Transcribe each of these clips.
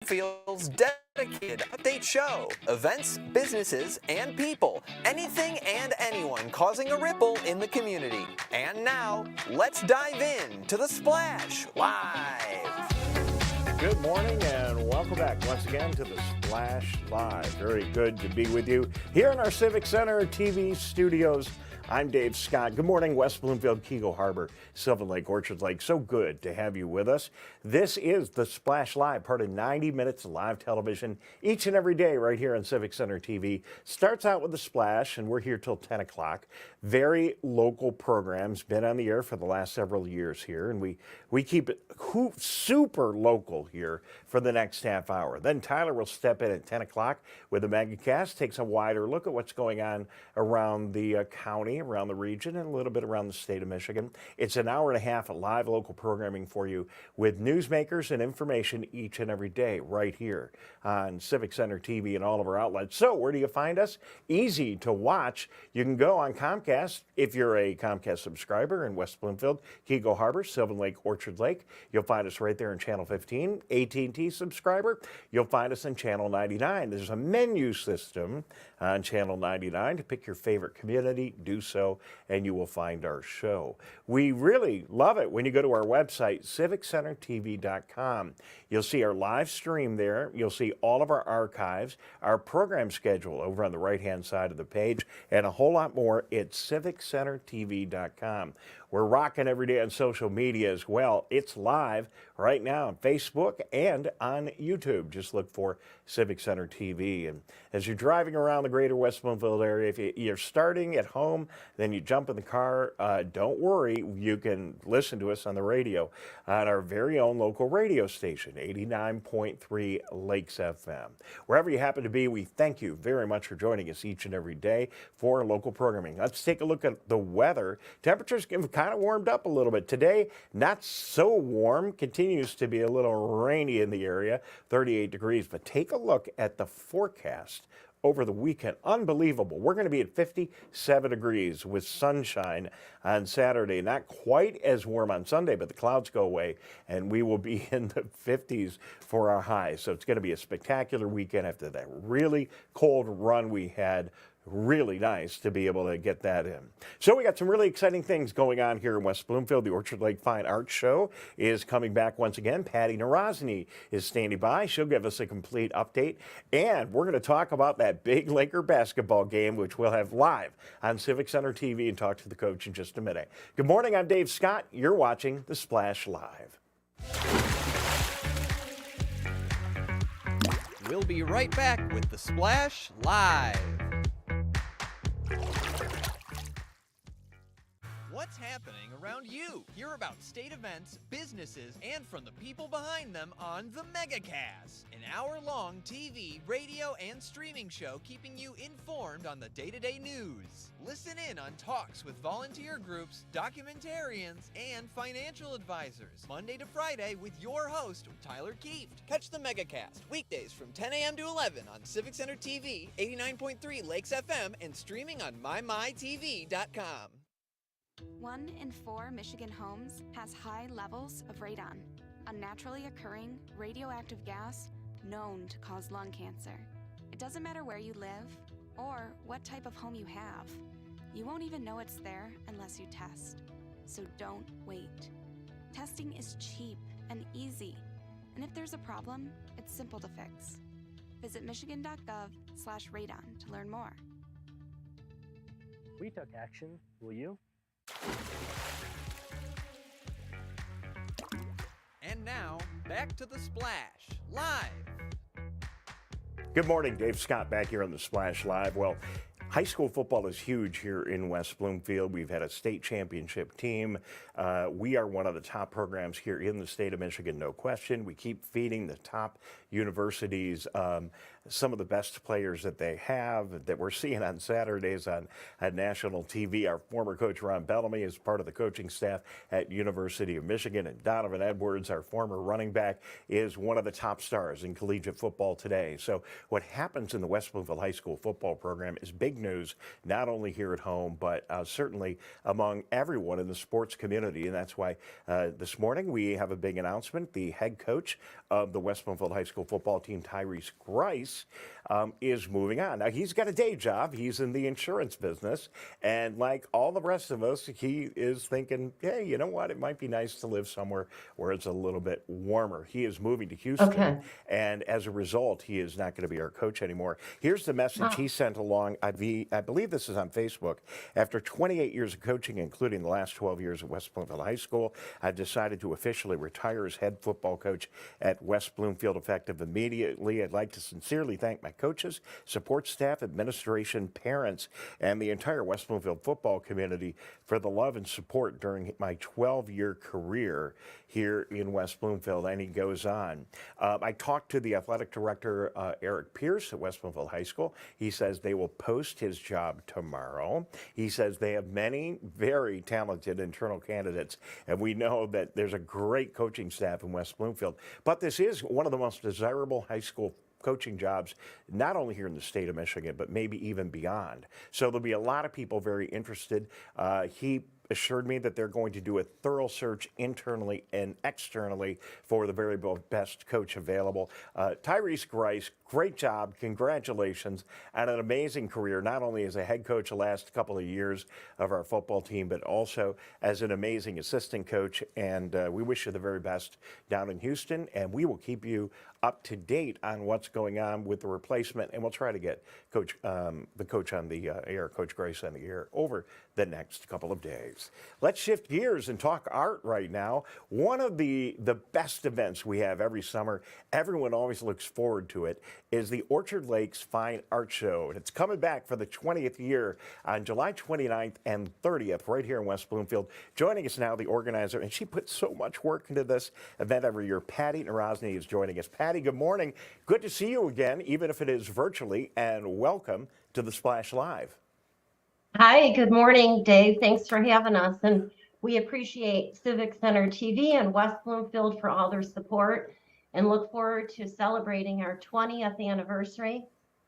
Bloomfield's dedicated update show. Events, businesses, and people. Anything and anyone causing a ripple in the community. And now, let's dive in to The Splash Live. Good morning and welcome back once again to The Splash Live. Very good to be with you here in our Civic Center TV studios. I'm Dave Scott. Good morning, West Bloomfield, Keego Harbor, Sylvan Lake, Orchard Lake. So good to have you with us. This is The Splash Live, part of 90 minutes of live television each and every day right here on Civic Center TV. Starts out with The Splash, and we're here till 10 o'clock. Very local programs, been on the air for the last several years here, and we keep it super local here for the next half hour. Then Tyler will step in at 10 o'clock with the Megacast, takes a wider look at what's going on around the county, around the region, and a little bit around the state of Michigan. It's an hour and a half of live local programming for you with newsmakers and information each and every day right here on Civic Center TV and all of our outlets. So where do you find us? Easy to watch. You can go on Comcast if you're a Comcast subscriber in West Bloomfield, Keego Harbor, Sylvan Lake, Orchard Lake. You'll find us right there in Channel 15. AT&T subscriber, you'll find us in Channel 99. There's a menu system on Channel 99 to pick your favorite community. Do so, and you will find our show. We really love it when you go to our website, civiccentertv.com. You'll see our live stream there. You'll see all of our archives, our program schedule over on the right-hand side of the page, and a whole lot more at civiccentertv.com. We're rocking every day on social media as well. It's live right now on Facebook and on YouTube. Just look for Civic Center TV. And as you're driving around the greater West Bloomfield area, if you're starting at home, then you jump in the car, don't worry. You can listen to us on the radio on our very own local radio station, 89.3 Lakes FM. Wherever you happen to be, we thank you very much for joining us each and every day for local programming. Let's take a look at the weather. Temperatures have kind of warmed up a little bit. Today, not so warm. Continues to be a little rainy in the area, 38 degrees. But take a look at the forecast over the weekend. Unbelievable. We're going to be at 57 degrees with sunshine on Saturday. Not quite as warm on Sunday, but the clouds go away, and we will be in the 50s for our highs. So it's going to be a spectacular weekend after that really cold run we had. Really nice to be able to get that in. So we got some really exciting things going on here in West Bloomfield. The Orchard Lake Fine Arts Show is coming back once again. Patty Narozny is standing by. She'll give us a complete update. And we're going to talk about that big Laker basketball game, which we'll have live on Civic Center TV, and talk to the coach in just a minute. Good morning. I'm Dave Scott. You're watching The Splash Live. We'll be right back with The Splash Live. What's happening around you? Hear about state events, businesses, and from the people behind them on the Megacast, an hour-long TV, radio, and streaming show keeping you informed on the day-to-day news. Listen in on talks with volunteer groups, documentarians, and financial advisors, Monday to Friday with your host, Tyler Kieft. Catch the Megacast weekdays from 10 a.m. to 11 on Civic Center TV, 89.3 Lakes FM, and streaming on mymytv.com. 1 in 4 Michigan homes has high levels of radon, a naturally occurring radioactive gas known to cause lung cancer. It doesn't matter where you live or what type of home you have. You won't even know it's there unless you test. So don't wait. Testing is cheap and easy, and if there's a problem, it's simple to fix. Visit michigan.gov/radon to learn more. We took action, will you? And now, back to The Splash Live. Good morning, Dave Scott back here on The Splash Live. Well, high school football is huge here in West Bloomfield. We've had a state championship team. We are one of the top programs here in the state of Michigan, no question. We keep feeding the top universities some of the best players that they have that we're seeing on Saturdays on national TV. Our former coach Ron Bellamy is part of the coaching staff at University of Michigan, and Donovan Edwards, our former running back, is one of the top stars in collegiate football today. So what happens in the West Bloomfield High School football program is big news, not only here at home, but certainly among everyone in the sports community. And that's why this morning we have a big announcement. The head coach of the West Bloomfield High School football team, Tyrese Grice, is moving on. Now, he's got a day job. He's in the insurance business. And like all the rest of us, he is thinking, hey, you know what? It might be nice to live somewhere where it's a little bit warmer. He is moving to Houston. Okay. And as a result, he is not going to be our coach anymore. Here's the message he sent along. I believe this is on Facebook. After 28 years of coaching, including the last 12 years at West Bloomfield High School, I've decided to officially retire as head football coach at West Bloomfield effective immediately. I'd like to sincerely thank my coaches, support staff, administration, parents, and the entire West Bloomfield football community for the love and support during my 12-year career here in West Bloomfield. And he goes on. I talked to the athletic director, Eric Pierce at West Bloomfield High School. He says they will post his job tomorrow. He says they have many very talented internal candidates, and we know that there's a great coaching staff in West Bloomfield. But this is one of the most desirable high school coaching jobs, not only here in the state of Michigan, but maybe even beyond. So there'll be a lot of people very interested. He assured me that they're going to do a thorough search internally and externally for the very best coach available. Tyrese Grice, great job. Congratulations on an amazing career, not only as a head coach the last couple of years of our football team, but also as an amazing assistant coach. And we wish you the very best down in Houston, and we will keep you up to date on what's going on with the replacement, and we'll try to get the coach on the air, Coach Grice on the air, over the next couple of days. Let's shift gears and talk art right now. One of the best events we have every summer, everyone always looks forward to it, is the Orchard Lakes Fine Art Show. And it's coming back for the 20th year on July 29th and 30th right here in West Bloomfield. Joining us now, the organizer, and she puts so much work into this event every year. Patty Narosny is joining us. Patty, good morning. Good to see you again, even if it is virtually, and welcome to the Splash Live. Hi, good morning, Dave. Thanks for having us. And we appreciate Civic Center TV and West Bloomfield for all their support and look forward to celebrating our 20th anniversary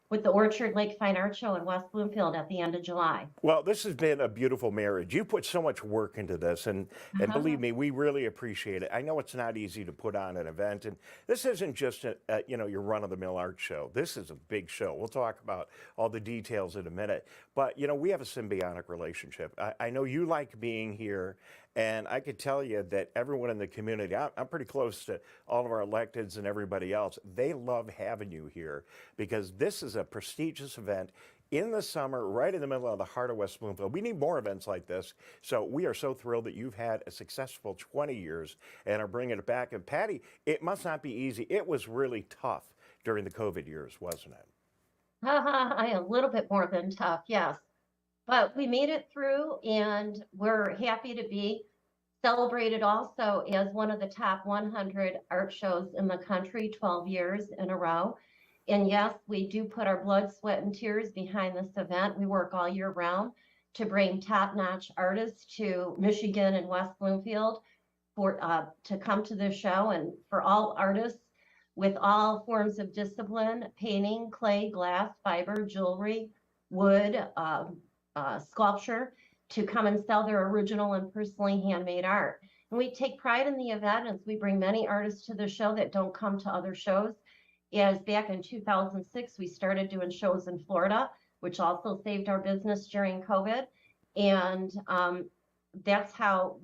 with the Orchard Lake Fine Art Show in West Bloomfield at the end of July. Well, this has been a beautiful marriage. You put so much work into this, and believe me, we really appreciate it. I know it's not easy to put on an event, and this isn't just your run-of-the-mill art show. This is a big show. We'll talk about all the details in a minute, but we have a symbiotic relationship. I know you like being here, and I could tell you that everyone in the community, I'm pretty close to all of our electeds and everybody else, they love having you here because this is a prestigious event in the summer, right in the middle of the heart of West Bloomfield. We need more events like this. So we are so thrilled that you've had a successful 20 years and are bringing it back. And Patty, it must not be easy. It was really tough during the COVID years, wasn't it? A little bit more than tough, yes. But we made it through, and we're happy to be celebrated also as one of the top 100 art shows in the country 12 years in a row. And yes, we do put our blood, sweat, and tears behind this event. We work all year round to bring top-notch artists to Michigan and West Bloomfield to come to this show, and for all artists with all forms of discipline, painting, clay, glass, fiber, jewelry, wood, sculpture, to come and sell their original and personally handmade art. And we take pride in the event as we bring many artists to the show that don't come to other shows. As back in 2006, we started doing shows in Florida, which also saved our business during COVID. And that's how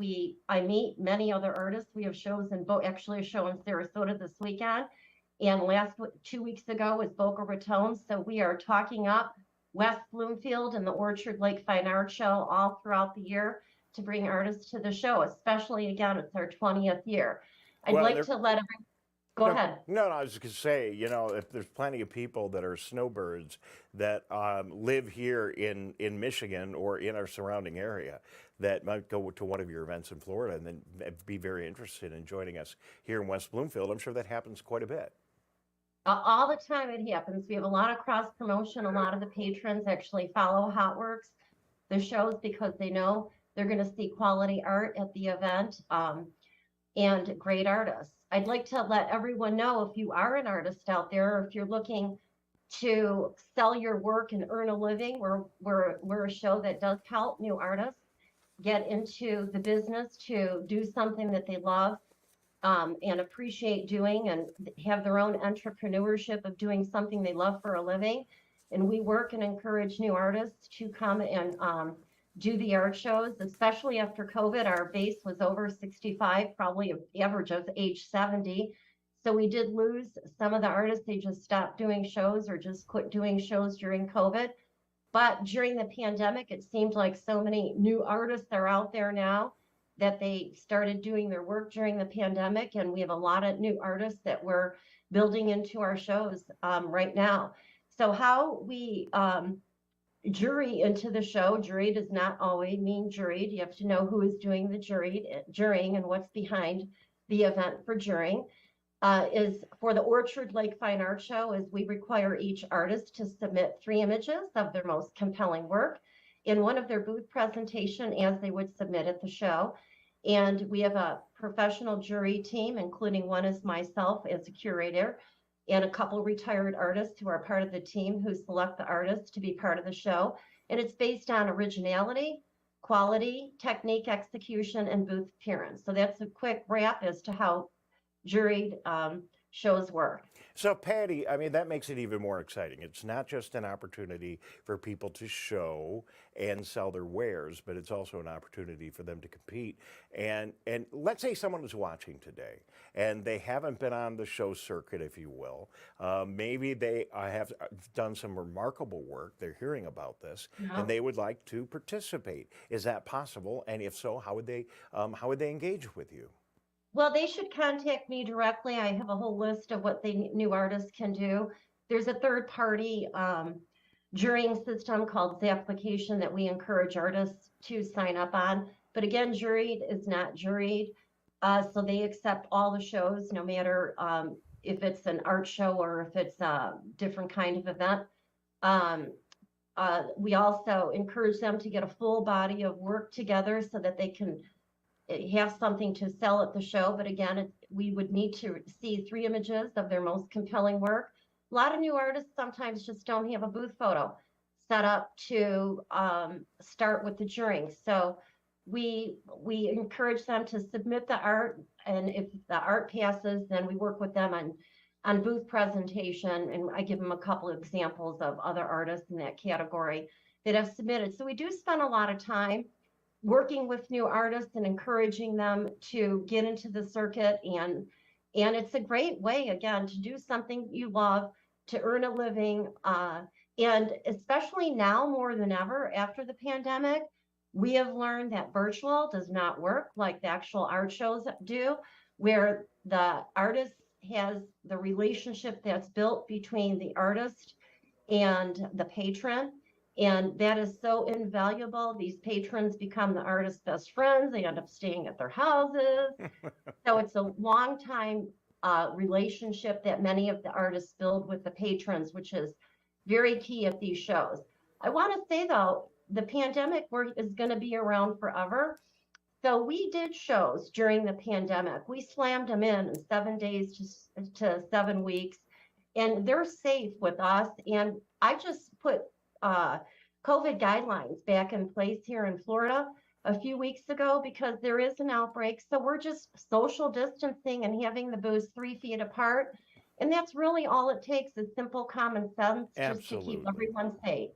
I meet many other artists. We have shows in actually a show in Sarasota this weekend. And 2 weeks ago was Boca Raton. So we are talking up West Bloomfield and the Orchard Lake Fine Art Show all throughout the year to bring artists to the show, especially, again, it's our 20th year. I'd like to let everyone... Go ahead. No, I was going to say, if there's plenty of people that are snowbirds that live here in Michigan or in our surrounding area that might go to one of your events in Florida and then be very interested in joining us here in West Bloomfield, I'm sure that happens quite a bit. All the time it happens. We have a lot of cross promotion. A lot of the patrons actually follow how it works, the shows, because they know they're going to see quality art at the event and great artists. I'd like to let everyone know, if you are an artist out there, or if you're looking to sell your work and earn a living. We're a show that does help new artists get into the business to do something that they love, and appreciate doing, and have their own entrepreneurship of doing something they love for a living. And we work and encourage new artists to come and do the art shows, especially after COVID. Our base was over 65, probably an average of age 70. So we did lose some of the artists. They just stopped doing shows or just quit doing shows during COVID. But during the pandemic, it seemed like so many new artists are out there now that they started doing their work during the pandemic. And we have a lot of new artists that we're building into our shows right now. So how we jury into the show, jury does not always mean juried. You have to know who is doing the jurying and what's behind the event for jurying. Is for the Orchard Lake Fine Art Show, is we require each artist to submit 3 images of their most compelling work in one of their booth presentation as they would submit at the show. And we have a professional jury team, including one is myself as a curator, and a couple retired artists who are part of the team who select the artists to be part of the show. And it's based on originality, quality, technique, execution, and booth appearance. So that's a quick wrap as to how juried shows work. So Patty, I mean, that makes it even more exciting. It's not just an opportunity for people to show and sell their wares, but it's also an opportunity for them to compete. And let's say someone is watching today and they haven't been on the show circuit, if you will. Maybe they have done some remarkable work. They're hearing about this, and they would like to participate. Is that possible? And if so, how would they engage with you? Well, they should contact me directly. I have a whole list of what the new artists can do. There's a third-party jurying system called Zapplication that we encourage artists to sign up on. But again, juried is not juried. So they accept all the shows, no matter if it's an art show or if it's a different kind of event. We also encourage them to get a full body of work together so that they can have something to sell at the show. But again, we would need to see 3 images of their most compelling work. A lot of new artists sometimes just don't have a booth photo set up to start with the jurying. So we encourage them to submit the art, and if the art passes, then we work with them on booth presentation, and I give them a couple of examples of other artists in that category that have submitted. So we do spend a lot of time working with new artists and encouraging them to get into the circuit, and it's a great way, again, to do something you love, to earn a living, and especially now more than ever after the pandemic, we have learned that virtual does not work like the actual art shows do, where the artist has the relationship that's built between the artist and the patron. And that is so invaluable. These patrons become the artist's best friends. They end up staying at their houses. So it's a long time relationship that many of the artists build with the patrons, which is very key at these shows. I want to say, though, the pandemic is going to be around forever. So we did shows during the pandemic. We slammed them in 7 days to 7 weeks, and they're safe with us. And I just put COVID guidelines back in place here in Florida a few weeks ago because there is an outbreak. So we're just social distancing and having the booths 3 feet apart. And that's really all it takes, is simple common sense. Absolutely. Just to keep everyone safe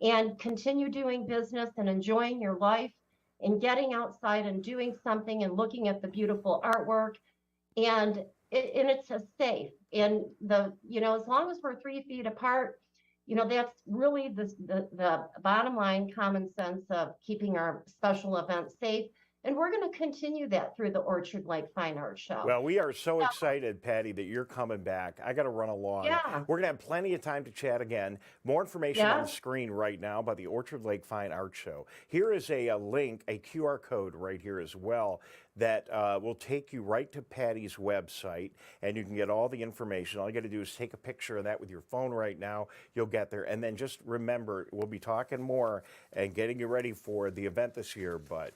and continue doing business and enjoying your life and getting outside and doing something and looking at the beautiful artwork. And it's a safe. And as long as we're 3 feet apart, that's really the bottom line common sense of keeping our special events safe. And we're going to continue that through the Orchard Lake Fine Art Show. Well, we are so excited, Patty, that you're coming back. I got to run along. Yeah. We're going to have plenty of time to chat again. More information on the screen right now about the Orchard Lake Fine Art Show. Here is a link, a QR code right here as well, that will take you right to Patty's website, and you can get all the information. All you got to do is take a picture of that with your phone right now. You'll get there. And then just remember, we'll be talking more and getting you ready for the event this year, but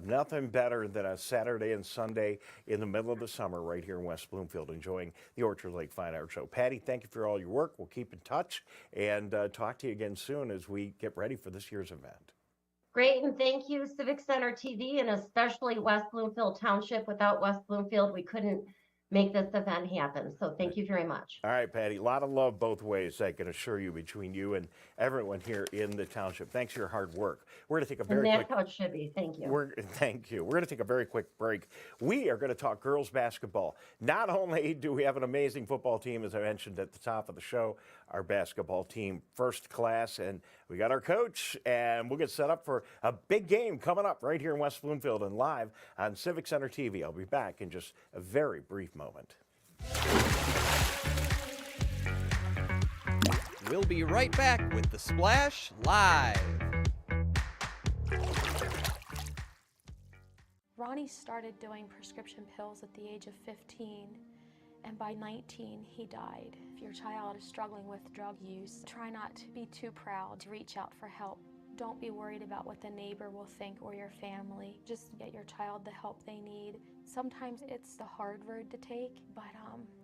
nothing better than a Saturday and Sunday in the middle of the summer right here in West Bloomfield, enjoying the Orchard Lake Fine Art Show. Patty, thank you for all your work. We'll keep in touch and talk to you again soon as we get ready for this year's event. Great, and thank you, Civic Center TV, and especially West Bloomfield Township. Without West Bloomfield, we couldn't make this event happen. So thank you very much. All right, Patty, a lot of love both ways, I can assure you, between you and everyone here in the township. Thanks for your hard work. We're going to take a very quick... And that's how it should be. Thank you. Thank you. We're going to take a very quick break. We are going to talk girls basketball. Not only do we have an amazing football team, as I mentioned at the top of the show, our basketball team first class, and we got our coach, and we'll get set up for a big game coming up right here in West Bloomfield and live on Civic Center TV. I'll be back in just a very brief moment. We'll be right back with the Splash Live. Ronnie started doing prescription pills at the age of 15, and by 19, he died. If your child is struggling with drug use, try not to be too proud to reach out for help. Don't be worried about what the neighbor will think or your family. Just get your child the help they need. Sometimes it's the hard road to take, but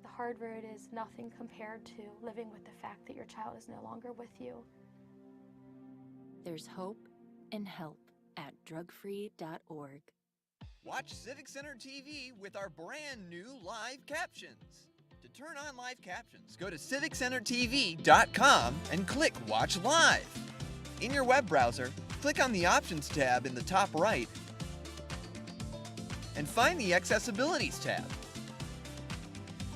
the hard road is nothing compared to living with the fact that your child is no longer with you. There's hope and help at drugfree.org. Watch Civic Center TV with our brand new live captions. To turn on live captions, go to civiccentertv.com and click Watch Live. In your web browser, click on the Options tab in the top right and find the Accessibilities tab.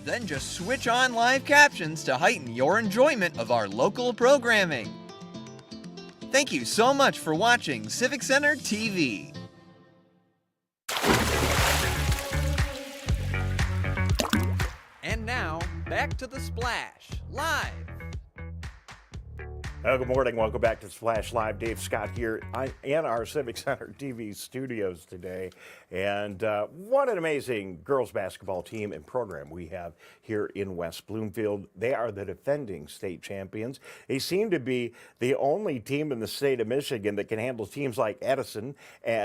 Then just switch on live captions to heighten your enjoyment of our local programming. Thank you so much for watching Civic Center TV. And now, back to the Splash Live. Good morning. Welcome back to Splash Live. Dave Scott here in our Civic Center TV studios today. And what an amazing girls basketball team and program we have here in West Bloomfield. They are the defending state champions. They seem to be the only team in the state of Michigan that can handle teams like Edison,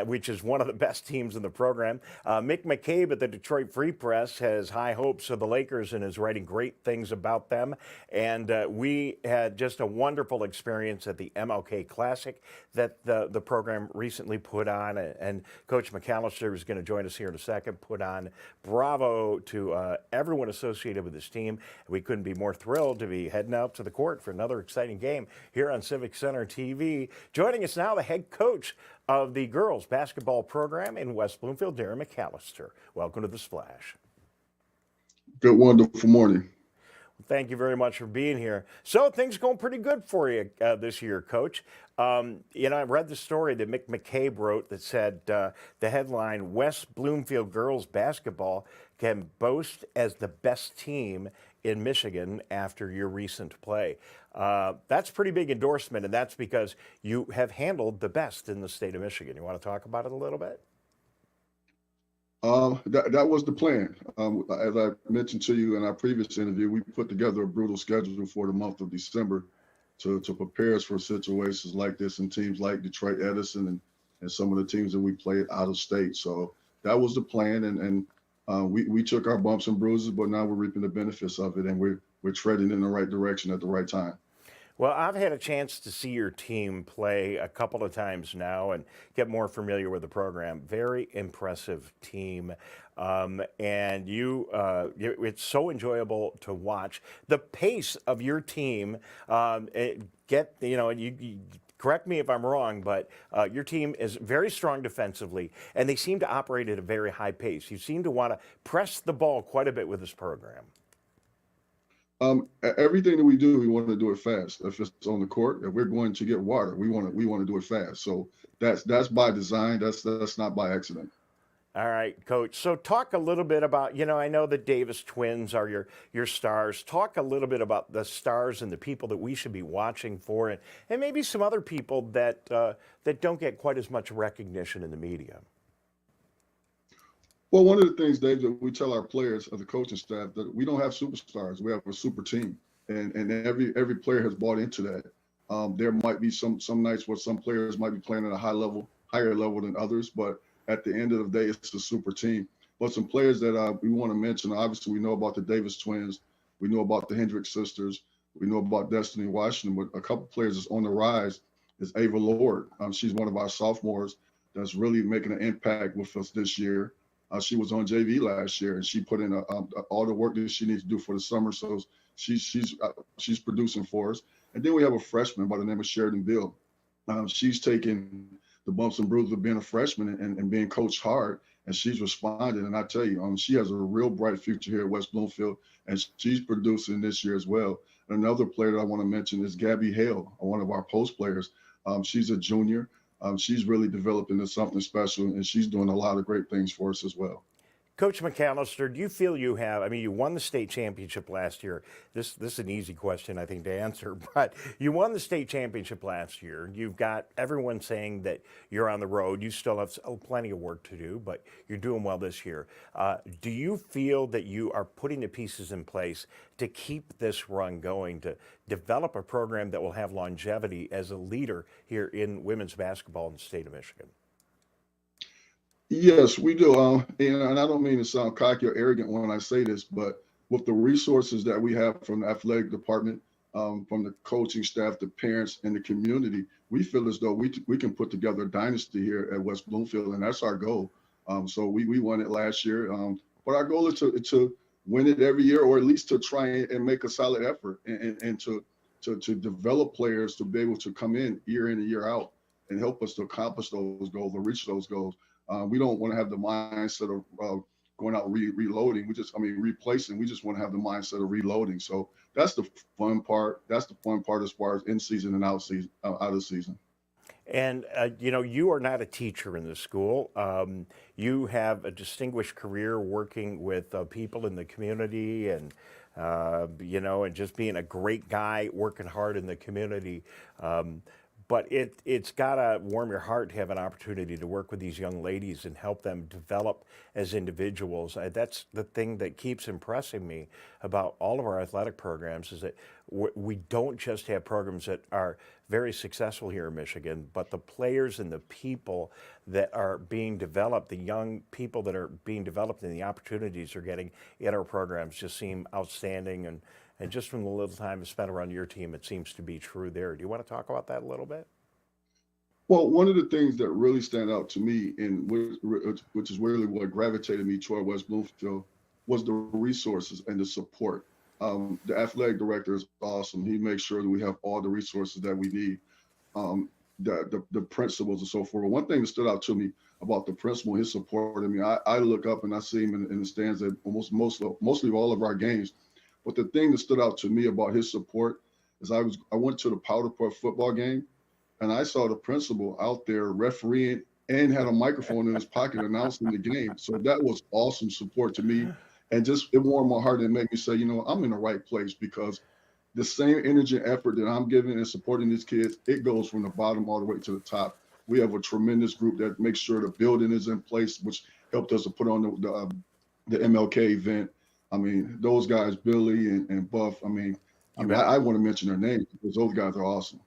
which is one of the best teams in the program. Mick McCabe at the Detroit Free Press has high hopes of the Lakers and is writing great things about them. And we had just a wonderful experience at the MLK Classic that the program recently put on, and Coach McAllister is going to join us here in a second, put on. Bravo to everyone associated with this team. We couldn't be more thrilled to be heading out to the court for another exciting game here on Civic Center TV. Joining us now, the head coach of the girls basketball program in West Bloomfield, Darren McAllister. Welcome to the Splash. Good, wonderful morning. Thank you very much for being here. So things going pretty good for you this year, Coach. I read the story that Mick McCabe wrote that said the headline, West Bloomfield girls basketball can boast as the best team in Michigan after your recent play. That's a pretty big endorsement, and that's because you have handled the best in the state of Michigan. You want to talk about it a little bit? That was the plan. As I mentioned to you in our previous interview, we put together a brutal schedule for the month of December to prepare us for situations like this in teams like Detroit Edison and some of the teams that we played out of state. So that was the plan, and we took our bumps and bruises, but now we're reaping the benefits of it, and we're treading in the right direction at the right time. Well, I've had a chance to see your team play a couple of times now and get more familiar with the program. Very impressive team. And it's so enjoyable to watch. The pace of your team, you correct me if I'm wrong, but your team is very strong defensively, and they seem to operate at a very high pace. You seem to want to press the ball quite a bit with this program. Everything that we do, we want to do it fast. If it's on the court, if we're going to get water, we want to do it fast. So that's by design. That's not by accident. All right, Coach. So talk a little bit about, I know the Davis twins are your stars. Talk a little bit about the stars and the people that we should be watching for, and maybe some other people that don't get quite as much recognition in the media. Well, one of the things, Dave, that we tell our players, the coaching staff, that we don't have superstars. We have a super team, and every player has bought into that. There might be some nights where some players might be playing at a higher level than others, but at the end of the day, it's a super team. But some players that we want to mention, obviously, we know about the Davis twins, we know about the Hendricks sisters, we know about Destiny Washington, but a couple players that's on the rise is Ava Lord. She's one of our sophomores that's really making an impact with us this year. She was on JV last year, and she put in all the work that she needs to do for the summer. So she's producing for us. And then we have a freshman by the name of Sheridan Bill. She's taken the bumps and bruises of being a freshman and being coached hard, and she's responded. And I tell you, she has a real bright future here at West Bloomfield, and she's producing this year as well. And another player that I want to mention is Gabby Hale, one of our post players. She's a junior. She's really developed into something special, and she's doing a lot of great things for us as well. Coach McAllister, do you feel you have, I mean, you won the state championship last year. This is an easy question, I think, to answer, but you won the state championship last year. You've got everyone saying that you're on the road. You still have plenty of work to do, but you're doing well this year. Do you feel that you are putting the pieces in place to keep this run going, to develop a program that will have longevity as a leader here in women's basketball in the state of Michigan? Yes, we do. And I don't mean to sound cocky or arrogant when I say this, but with the resources that we have from the athletic department, from the coaching staff, the parents, and the community, we feel as though we can put together a dynasty here at West Bloomfield, and that's our goal. So we won it last year, but our goal is to win it every year, or at least to try and make a solid effort and to develop players to be able to come in and year out and help us to accomplish those goals or reach those goals. We don't want to have the mindset of going out reloading. Replacing. We just want to have the mindset of reloading. So that's the fun part. That's the fun part as far as in season and out of season. And, you are not a teacher in the school. You have a distinguished career working with people in the community and, and just being a great guy, working hard in the community. But it's got to warm your heart to have an opportunity to work with these young ladies and help them develop as individuals. That's the thing that keeps impressing me about all of our athletic programs, is that we don't just have programs that are very successful here in Michigan, but the players and the people that are being developed, the young people that are being developed and the opportunities they're getting in our programs just seem outstanding. And just from the little time I spent around your team, it seems to be true there. Do you want to talk about that a little bit? Well, one of the things that really stand out to me, and which is really what gravitated me toward West Bloomfield, was the resources and the support. The athletic director is awesome. He makes sure that we have all the resources that we need, the principals and so forth. One thing that stood out to me about the principal, his support, I look up and I see him in the stands at mostly all of our games. But the thing that stood out to me about his support is I went to the Powder Puff football game, and I saw the principal out there refereeing and had a microphone in his pocket announcing the game. So that was awesome support to me. And just it warmed my heart and made me say, I'm in the right place, because the same energy and effort that I'm giving and supporting these kids, it goes from the bottom all the way to the top. We have a tremendous group that makes sure the building is in place, which helped us to put on the MLK event. Those guys, Billy and Buff, I want to mention their names because those guys are awesome.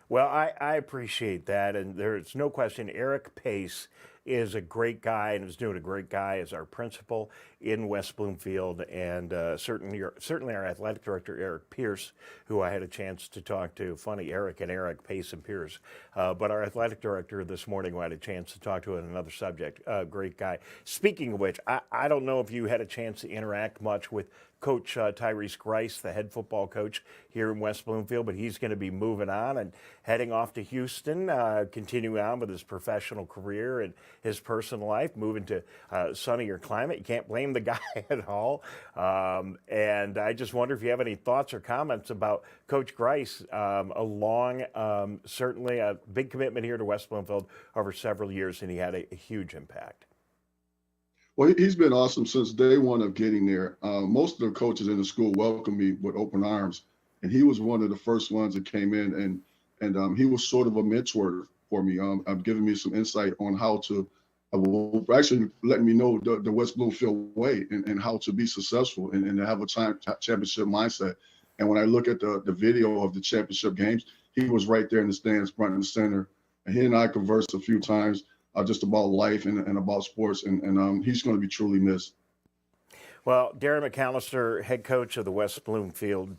Well, I appreciate that, and there's no question Eric Pace is a great guy and is doing a great guy as our principal in West Bloomfield, and certainly our athletic director, Eric Pierce, who I had a chance to talk to. Funny, Eric and Eric, Pace and Pierce. But our athletic director this morning, who I had a chance to talk to on another subject, great guy. Speaking of which, I don't know if you had a chance to interact much with Coach Tyrese Grice, the head football coach here in West Bloomfield, but he's going to be moving on and heading off to Houston, continuing on with his professional career and his personal life, moving to sunnier climate. You can't blame the guy at all. And I just wonder if you have any thoughts or comments about Coach Grice, certainly a big commitment here to West Bloomfield over several years, and he had a huge impact. Well, he's been awesome since day one of getting there. Most of the coaches in the school welcomed me with open arms, and he was one of the first ones that came in, and he was sort of a mentor for me, giving me some insight on how to well, actually letting me know the West Bloomfield way and how to be successful and to have a championship mindset. And when I look at the video of the championship games, he was right there in the stands, front and center. And he and I conversed a few times just about life and about sports. And he's going to be truly missed. Well, Darren McAllister, head coach of the West Bloomfield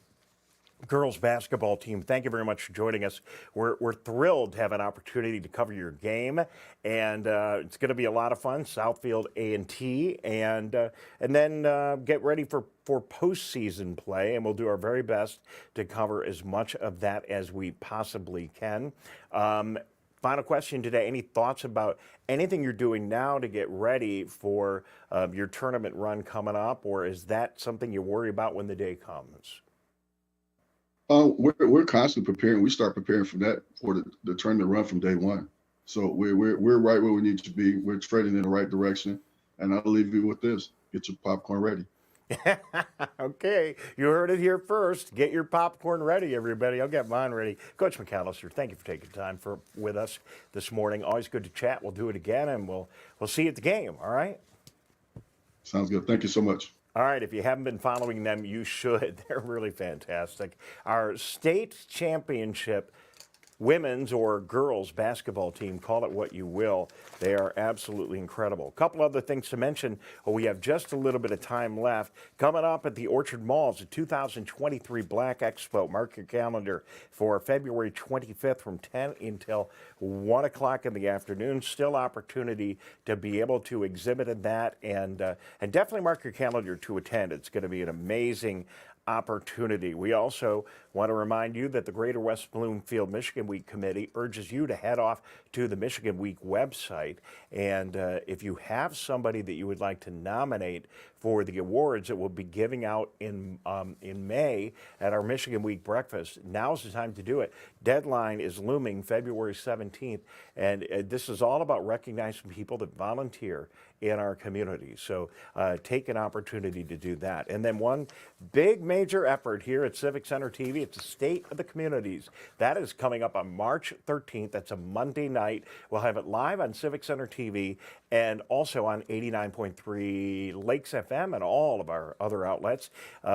girls basketball team, thank you very much for joining us. We're thrilled to have an opportunity to cover your game, and it's going to be a lot of fun. Southfield A&T, and then get ready for postseason play, and we'll do our very best to cover as much of that as we possibly can. Final question today, any thoughts about anything you're doing now to get ready for your tournament run coming up, or is that something you worry about when the day comes? We're constantly preparing. We start preparing for that, for the tournament run from day one. So we're right where we need to be. We're trading in the right direction. And I'll leave you with this. Get your popcorn ready. Okay, you heard it here first. Get your popcorn ready, everybody. I'll get mine ready. Coach McAllister, thank you for taking time with us this morning. Always good to chat. We'll do it again, and we'll see you at the game, all right? Sounds good. Thank you so much. All right, if you haven't been following them, you should. They're really fantastic. Our state championship women's or girls basketball team, call it what you will, they are absolutely incredible. A couple other things to mention. We have just a little bit of time left. Coming up at the Orchard Malls, the 2023 Black Expo. Mark your calendar for February 25th from 10 until 1 o'clock in the afternoon. Still opportunity to be able to exhibit in that, and definitely mark your calendar to attend. It's going to be an amazing opportunity. We also want to remind you that the Greater West Bloomfield Michigan Week Committee urges you to head off to the Michigan Week website, and if you have somebody that you would like to nominate for the awards that we'll be giving out in May at our Michigan Week breakfast, now's the time to do it. Deadline is looming February 17th, and this is all about recognizing people that volunteer in our community. So take an opportunity to do that. And then one big major effort here at Civic Center TV, it's the State of the Communities. That is coming up on March 13th. That's a Monday night. We'll have it live on Civic Center TV and also on 89.3 Lakes FM and all of our other outlets.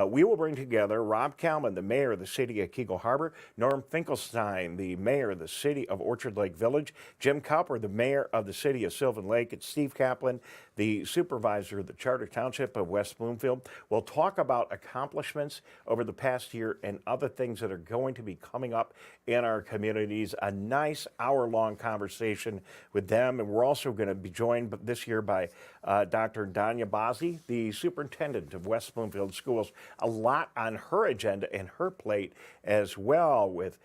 We will bring together Rob Kalman, the mayor of the city of Keagle Harbor, Norm Finkelstein, the mayor of the city of Orchard Lake Village, Jim Cowper, the mayor of the city of Sylvan Lake, and Steve Kaplan, the supervisor of the Charter Township of West Bloomfield. We'll talk about accomplishments over the past year and other things that are going to be coming up in our communities. A nice hour-long conversation with them. And we're also going to be joined this year by Dr. Danya Bazzi, the superintendent of West Bloomfield Schools. A lot on her agenda and her plate as well, with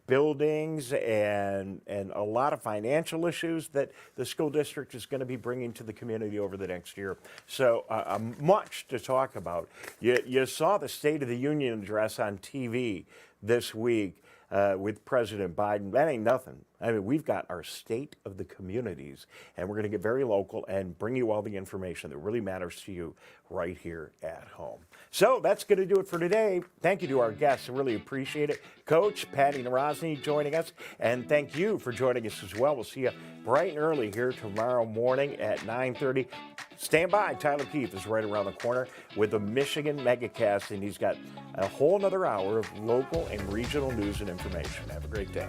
buildings and a lot of financial issues that the school district is going to be bringing to the community over the next year. So much to talk about. You saw the State of the Union address on TV this week with President Biden. That ain't nothing. I mean, we've got our State of the Communities, and we're going to get very local and bring you all the information that really matters to you right here at home. So that's going to do it for today. Thank you to our guests. I really appreciate it. Coach Patty Narosny joining us, and thank you for joining us as well. We'll see you bright and early here tomorrow morning at 9:30. Stand by. Tyler Keith is right around the corner with the Michigan Megacast, and he's got a whole another hour of local and regional news and information. Have a great day.